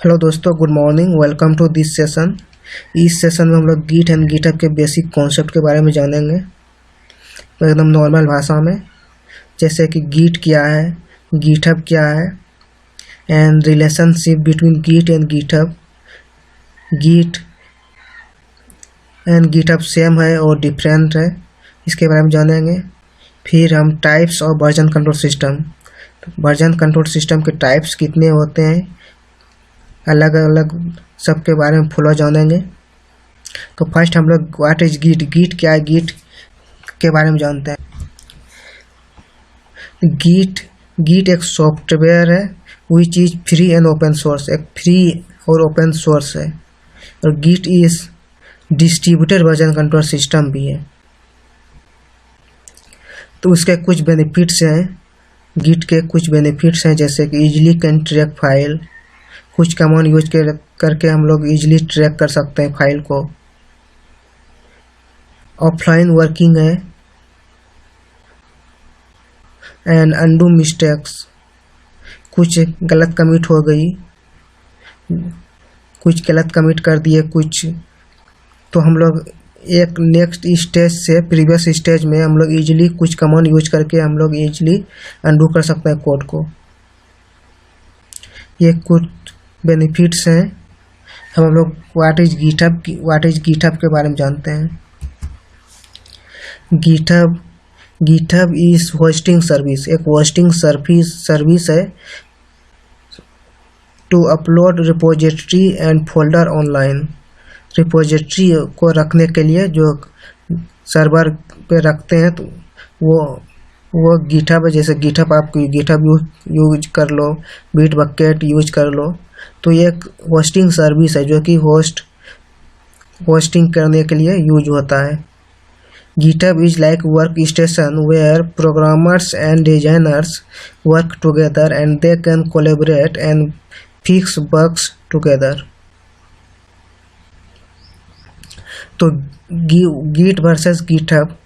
Hello दोस्तों, good morning. Welcome to this session. इस session में हम लोग गिट एंड गिटहब के बेसिक कॉन्सेप्ट के बारे में जानेंगे एकदम नॉर्मल भाषा में, जैसे कि गिट क्या है, गिटहब क्या है, and relationship between Git and GitHub. Git and GitHub same है और डिफरेंट है, इसके बारे में जानेंगे। फिर हम types of version control system, version control system के टाइप्स कितने होते हैं, अलग अलग सब के बारे में फुल जानेंगे। तो फर्स्ट हम लोग व्हाट इज गिट, गिट क्या है, गिट के बारे में जानते हैं। गिट एक सॉफ्टवेयर है which is free and open source, एक फ्री और ओपन सोर्स है। और Git is distributed version control system भी है। तो उसके कुछ बेनिफिट्स हैं, गिट के कुछ बेनिफिट्स हैं, जैसे कि इजीली कैन ट्रैक फाइल, कुछ कमांड यूज करके हम लोग इजीली ट्रैक कर सकते हैं फाइल को। ऑफलाइन वर्किंग है एंड अनडू मिस्टेक्स, कुछ गलत कमिट हो गई, कुछ गलत कमिट कर दिए कुछ, तो हम लोग एक नेक्स्ट स्टेज से प्रीवियस स्टेज में हम लोग इजीली कुछ कमांड यूज करके हम लोग इजीली अनडू कर सकते हैं कोड को। ये कुछ बेनिफिट्स हैं। हम लोग व्हाट इज गिटहब के बारे में जानते हैं। गिटहब इज होस्टिंग सर्विस, एक होस्टिंग सर्विस है to upload repository and folder online. Repository को रखने के लिए जो सर्वर पे रखते हैं तो वो गिटहब है। जैसे गिटहब आप गिटहब यूज कर लो, बिटबकेट यूज कर लो, तो ये एक होस्टिंग सर्विस है जो कि होस्टिंग करने के लिए यूज होता है। GitHub is like work station where programmers and designers work together and they can collaborate and fix bugs together. तो गिट वर्सेस गिटहब,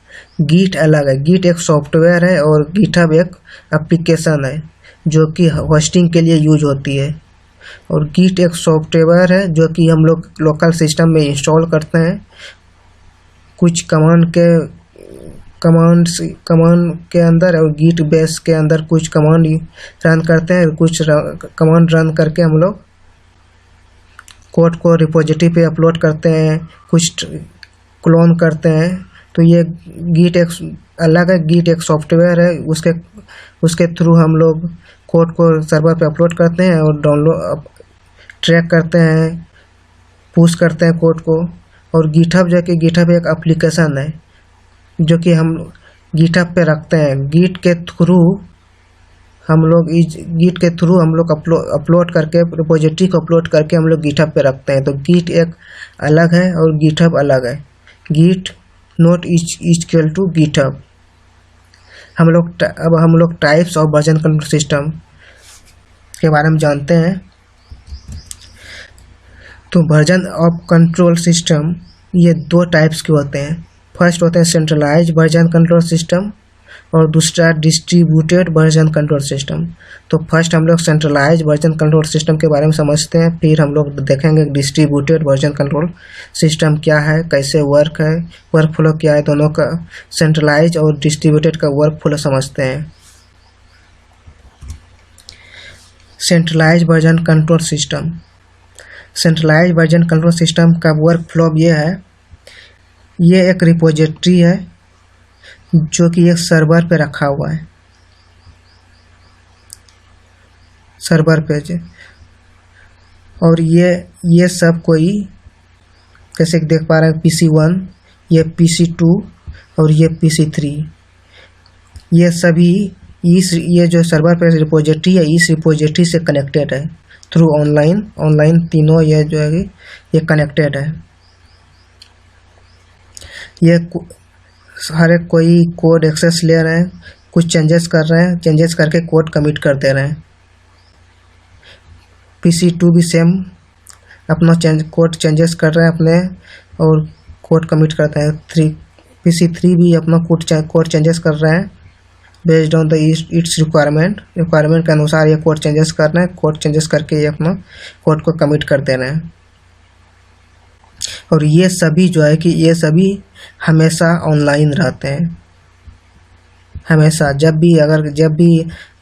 गिट अलग है, गिट एक सॉफ्टवेयर है और गिटहब एक एप्लीकेशन है जो कि होस्टिंग के लिए यूज होती है। और गिट एक सॉफ्टवेयर है जो कि हम लोग लोकल सिस्टम में इंस्टॉल करते हैं। कुछ कमांड के अंदर और गिट बेस के अंदर कुछ कमांड रन करते हैं, कुछ कमांड रन करके हम लोग कोड को रिपोजिटरी पे अपलोड करते हैं, कुछ क्लोन करते हैं। तो ये गिट एक अलग है, गिट एक सॉफ्टवेयर है, उसके थ्रू हम लोग कोड को सर्वर पे अपलोड करते हैं और डाउनलोड ट्रैक करते हैं, पुश करते हैं कोड को। और गिटहब गिटहब एक एप्लीकेशन है जो कि हम गिटहब पे रखते हैं। गिट के थ्रू हम लोग अपलोड करके रिपोजिटरी को अपलोड करके हम लोग गिटहब पे रखते हैं। तो गिट एक अलग है और गिटहब अलग है। Git not equal to GitHub. अब हम लोग types of version control system के बारे में जानते हैं। तो वर्जन ऑफ कंट्रोल सिस्टम ये दो टाइप्स के होते हैं। फर्स्ट होते हैं सेंट्रलाइज वर्जन कंट्रोल सिस्टम और दूसरा डिस्ट्रीब्यूटेड वर्जन कंट्रोल सिस्टम। तो फर्स्ट हम लोग सेंट्रलाइज वर्जन कंट्रोल सिस्टम के बारे में समझते हैं, फिर हम लोग देखेंगे डिस्ट्रीब्यूटेड वर्जन कंट्रोल सिस्टम क्या है, कैसे वर्क है, वर्क फ्लो क्या है। दोनों का सेंट्रलाइज और डिस्ट्रीब्यूटेड का वर्क फ्लो समझते हैं। Centralize version control system, centralize version control system का वर्क फ्लो ये है, ये एक रिपोजिटरी है जो कि एक सर्वर पे रखा हुआ है, सर्वर पे। और ये सब कोई कैसे देख पा रहे हैं, PC1, ये PC2 और ये PC3, ये सभी ये जो सर्वर पे रिपोजिटरी है इस रिपोजिटरी से कनेक्टेड है थ्रू ऑनलाइन तीनों ये जो है ये कनेक्टेड है। ये हर एक कोई कोड एक्सेस ले रहे हैं, कुछ चेंजेस कर रहे हैं, चेंजेस करके कोड कमिट कर दे रहे हैं। PC2 भी सेम अपना कोड चेंजेस कर रहे हैं अपने और कोड कमिट करते हैं। PC3 भी अपना कोड चेंजेस कर रहे हैं based on the it's requirement के अनुसार ये कोड चेंजेस करना है। कोड चेंजेस करके ये अपना कोड को कमिट कर देना है। और ये सभी जो है कि ये सभी हमेशा ऑनलाइन रहते हैं। हमेशा जब भी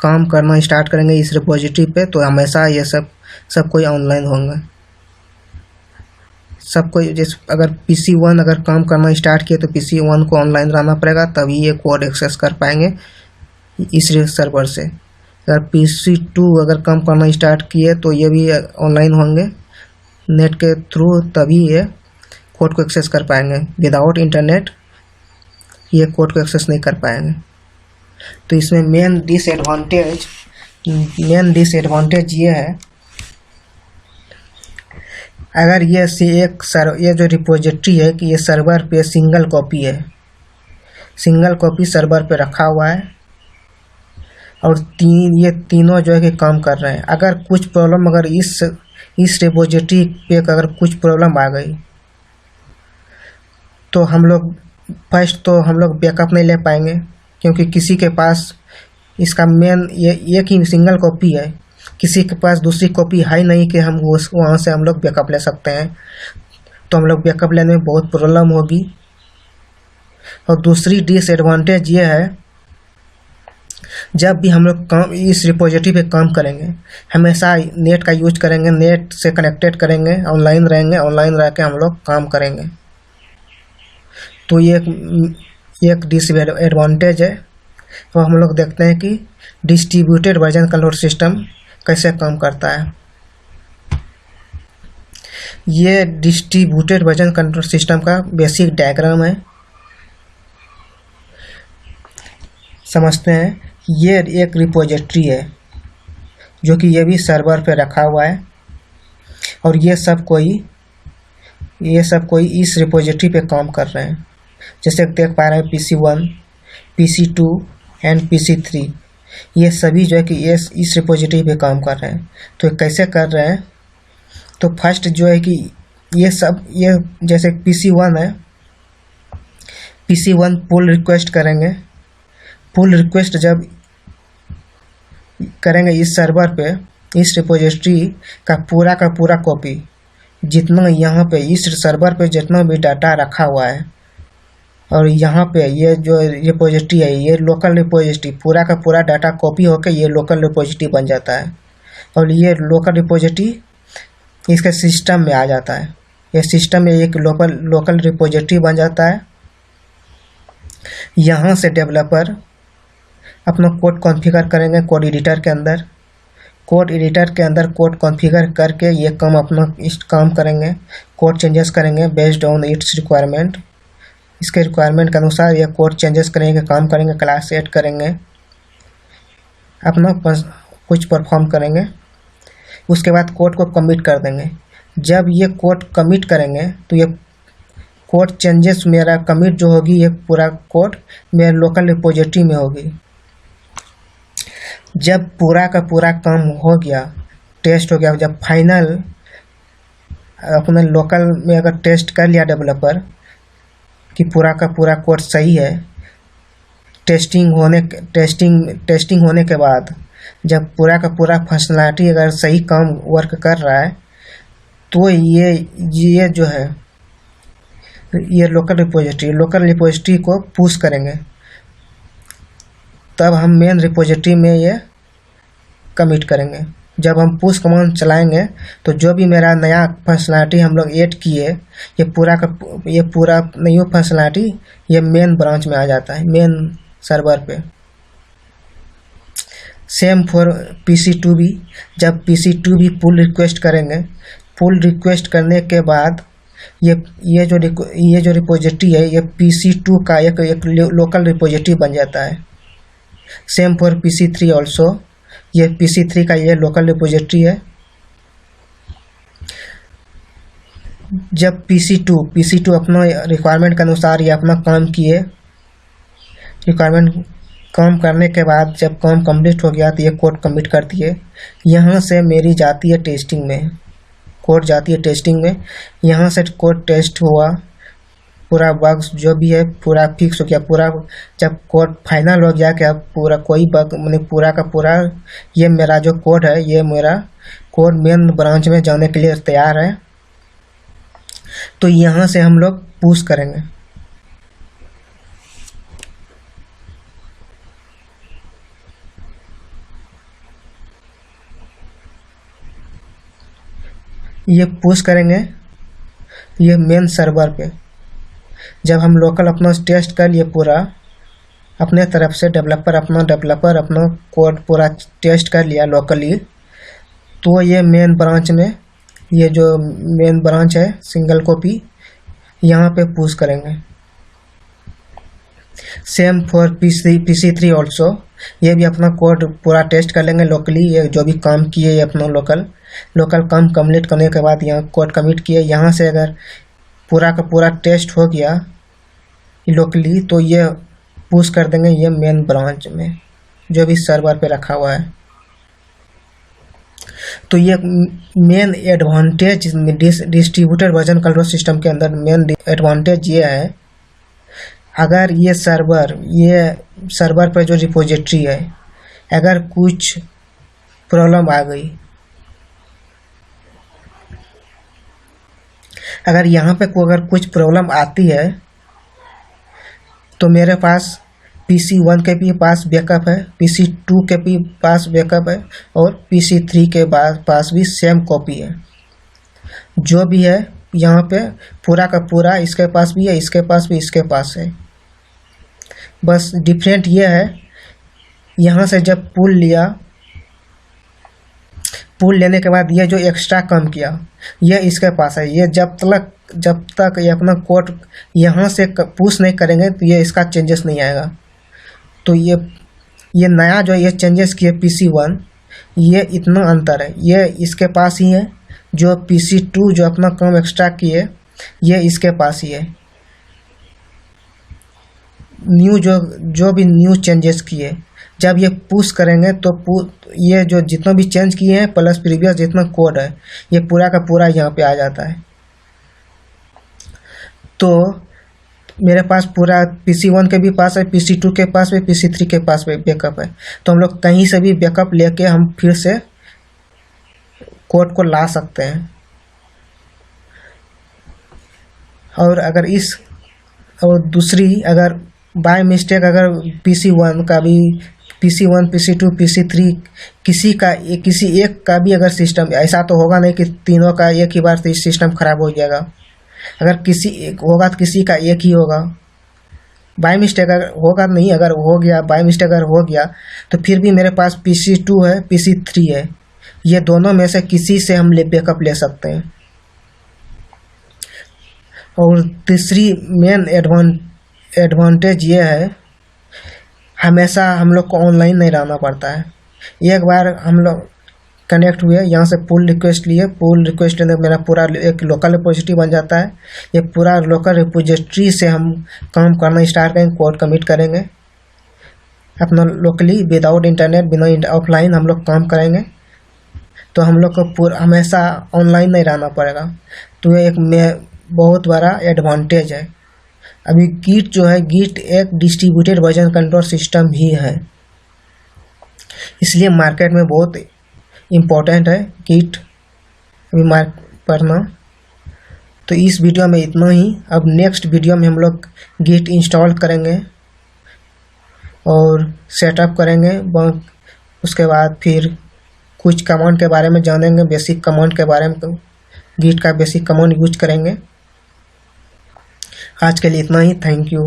काम करना स्टार्ट करेंगे इस रिपोजिटरी पे, तो हमेशा ये सब कोई ऑनलाइन होंगे। सब कोई जैसे अगर PC1 अगर काम करना स्टार्ट किए तो PC1 को ऑनलाइन रहना पड़ेगा, तभी ये कोड एक्सेस कर पाएंगे इस सर्वर से। अगर PC2 अगर काम करना स्टार्ट किए तो ये भी ऑनलाइन होंगे नेट के थ्रू, तभी ये कोड को एक्सेस कर पाएंगे। विदाउट इंटरनेट ये कोड को एक्सेस नहीं कर पाएंगे। तो इसमें मेन डिसएडवांटेज ये है, अगर ये जो रिपोजिटरी है कि ये सर्वर पे सिंगल कॉपी है, सिंगल कॉपी सर्वर पे रखा हुआ है और ये तीनों जो है कि काम कर रहे हैं। अगर कुछ प्रॉब्लम अगर इस रिपोजिटरी पे अगर कुछ प्रॉब्लम आ गई तो हम लोग बैकअप नहीं ले पाएंगे, क्योंकि किसी के पास इसका मेन ये एक ही सिंगल कॉपी है, किसी के पास दूसरी कॉपी है नहीं कि हम वहाँ से हम लोग बैकअप ले सकते हैं। तो हम लोग बैकअप लेने में बहुत प्रॉब्लम होगी। और दूसरी डिसएडवांटेज ये है, जब भी हम लोग काम इस रिपोजिटरी पे काम करेंगे हमेशा नेट का यूज करेंगे, नेट से कनेक्टेड करेंगे, ऑनलाइन रहेंगे, ऑनलाइन रह के हम लोग काम करेंगे। तो ये एक डिसएडवांटेज है। तो हम लोग देखते हैं कि डिस्ट्रीब्यूटेड वर्जन कंट्रोल सिस्टम कैसे काम करता है। ये डिस्ट्रीब्यूटेड वर्जन कंट्रोल सिस्टम का बेसिक डायग्राम है, समझते हैं। ये एक रिपोजिटरी है जो कि ये भी सर्वर पे रखा हुआ है और ये सब कोई इस रिपोजिटरी पे काम कर रहे हैं। जैसे देख पा रहे हैं PC1, PC2 एंड PC3 ये सभी जो है कि इस रिपोजिटरी पे काम कर रहे हैं। तो कैसे कर रहे हैं, तो फर्स्ट जो है कि ये जैसे PC1 है, PC1 पुल रिक्वेस्ट करेंगे। पुल रिक्वेस्ट जब करेंगे इस सर्वर पे, इस रिपोजिटरी का पूरा कॉपी जितना यहाँ पे इस सर्वर पे जितना भी डाटा रखा हुआ है, और यहाँ पे ये जो रिपोजिटरी है ये लोकल रिपोजिटरी, पूरा का पूरा डाटा कॉपी होकर ये लोकल रिपोजिटरी बन जाता है। और ये लोकल रिपोजिटरी इसके सिस्टम में आ जाता है। ये सिस्टम में एक लोकल रिपोजिटरी बन जाता है। यहाँ से डेवलपर अपना कोड कॉन्फ़िगर करेंगे कोड एडिटर के अंदर। कोड एडिटर के अंदर कोड कॉन्फ़िगर करके ये काम करेंगे, कोड चेंजेस करेंगे बेस्ड ऑन इट्स रिक्वायरमेंट। इसके रिक्वायरमेंट के अनुसार ये कोड चेंजेस करेंगे, काम करेंगे, क्लास ऐड करेंगे, अपना कुछ परफॉर्म करेंगे। उसके बाद कोड को कमिट कर देंगे। जब ये कोड कमिट करेंगे तो ये कोड चेंजेस मेरा कमिट जो होगी ये पूरा कोड मेरे लोकल रिपोजिटरी में होगी। जब पूरा का पूरा काम हो गया, टेस्ट हो गया, जब फाइनल अपने लोकल में अगर टेस्ट कर लिया डेवलपर कि पूरा का पूरा कोड सही है, टेस्टिंग होने के बाद जब पूरा का पूरा फंक्शनलिटी अगर सही काम वर्क कर रहा है, तो ये जो है ये लोकल रिपोजिटरी को पुश करेंगे। तब हम मेन रिपोजिटरी में ये कमिट करेंगे। जब हम पुश कमांड चलाएंगे तो जो भी मेरा नया फंक्शनलिटी हम लोग ऐड किए ये पूरा न्यू फंक्शनलिटी ये मेन ब्रांच में आ जाता है, मेन सर्वर पे। सेम फॉर PC2 भी। जब PC2 भी पुल रिक्वेस्ट करेंगे, पुल रिक्वेस्ट करने के बाद ये जो रिपोजिटरी है ये PC2 का एक लोकल रिपोजिटरी बन जाता है। Same for PC3 also. ये PC3 का ये लोकल रिपोजिटरी है। जब PC2 अपना रिक्वायरमेंट के अनुसार ये अपना काम किए, रिक्वायरमेंट काम करने के बाद जब काम कंप्लीट हो गया तो ये कोड कमिट कर दिए। यहाँ से मेरी जाती है टेस्टिंग में, कोड जाती है टेस्टिंग में। यहाँ से कोड टेस्ट हुआ, पूरा बग्स जो भी है पूरा फिक्स हो गया। पूरा जब कोड फाइनल हो गया कि अब पूरा कोई बग मतलब पूरा का पूरा ये मेरा जो कोड है, ये मेरा कोड मेन ब्रांच में जाने के लिए तैयार है। तो यहाँ से हम लोग पुश करेंगे। ये पुश करेंगे ये मेन सर्वर पे। जब हम लोकल अपना टेस्ट कर लिए पूरा अपने तरफ से, डेवलपर अपना कोड पूरा टेस्ट कर लिया लोकली, तो ये मेन ब्रांच में, ये जो मेन ब्रांच है सिंगल कॉपी, यहाँ पे पुश करेंगे। सेम फॉर PC3 ऑल्सो, ये भी अपना कोड पूरा टेस्ट कर लेंगे लोकली। ये जो भी काम किए ये अपना लोकल काम कंप्लीट करने के बाद यहाँ कोड कमिट किए। यहाँ से अगर पूरा का पूरा टेस्ट हो गया लोकली, तो ये पुश कर देंगे ये मेन ब्रांच में जो भी सर्वर पे रखा हुआ है। तो ये main advantage distributed version control system के अंदर मेन एडवांटेज ये है, अगर ये सर्वर पर जो रिपोजिटरी है अगर कुछ प्रॉब्लम आ गई, अगर यहाँ पे अगर कुछ प्रॉब्लम आती है, तो मेरे पास PC1 के भी पास बैकअप है, PC2 के भी पास बैकअप है और PC3 के पास भी सेम कॉपी है। जो भी है यहाँ पे पूरा का पूरा इसके पास भी है, इसके पास भी, इसके पास है। बस डिफरेंट ये है, यहाँ से जब पुल लेने के बाद ये जो एक्स्ट्रा काम किया ये इसके पास है। ये जब तक ये अपना कोड यहाँ से पुश नहीं करेंगे तो ये इसका चेंजेस नहीं आएगा। तो ये नया जो ये चेंजेस किए PC1, ये इतना अंतर है, ये इसके पास ही है। जो PC2 जो अपना काम एक्स्ट्रा किए ये इसके पास ही है। न्यू जो भी न्यू चेंजेस किए जब ये पुश करेंगे तो ये जो जितना भी चेंज किए हैं प्लस प्रीवियस जितना कोड है ये पूरा का पूरा यहाँ पे आ जाता है। तो मेरे पास पूरा PC1 के भी पास है, PC2 के पास भी, PC3 के पास भी बैकअप है। तो हम लोग कहीं से भी बैकअप लेके हम फिर से कोड को ला सकते हैं। और दूसरी अगर बाय मिस्टेक अगर PC1 का भी, PC1, PC2, PC3 किसी एक का भी अगर सिस्टम, ऐसा तो होगा नहीं कि तीनों का एक ही बार से सिस्टम खराब हो जाएगा। अगर किसी एक होगा तो किसी का एक ही होगा। बाय मिस्टेक अगर होगा नहीं, अगर हो गया बाय मिस्टेक अगर हो गया तो फिर भी मेरे पास PC2 है, PC3 है, ये दोनों में से किसी से हम बैकअप ले सकते हैं। और तीसरी मेन एडवांटेज ये है, हमेशा हम लोग को ऑनलाइन नहीं रहना पड़ता है। एक बार हम लोग कनेक्ट हुए, यहाँ से पुल रिक्वेस्ट लिए, पुल रिक्वेस्ट लेने मेरा पूरा एक लोकल रिपोजिटरी बन जाता है। ये पूरा लोकल रिपोजिटरी से हम काम करना स्टार्ट करेंगे, कोड कमिट करेंगे अपना लोकली विदाउट इंटरनेट, बिना ऑफलाइन हम लोग काम करेंगे। तो हम लोग को हमेशा ऑनलाइन नहीं रहना पड़ेगा। तो ये एक बहुत बड़ा एडवांटेज है। अभी गिट जो है, गिट एक डिस्ट्रीब्यूटेड वर्जन कंट्रोल सिस्टम ही है, इसलिए मार्केट में बहुत इम्पोर्टेंट है गिट अभी पढ़ना। तो इस वीडियो में इतना ही। अब नेक्स्ट वीडियो में हम लोग गिट इंस्टॉल करेंगे और सेटअप करेंगे। उसके बाद फिर कुछ कमांड के बारे में जानेंगे, बेसिक कमांड के बारे में, गिट का बेसिक कमांड यूज करेंगे। आज के लिए इतना ही। Thank you.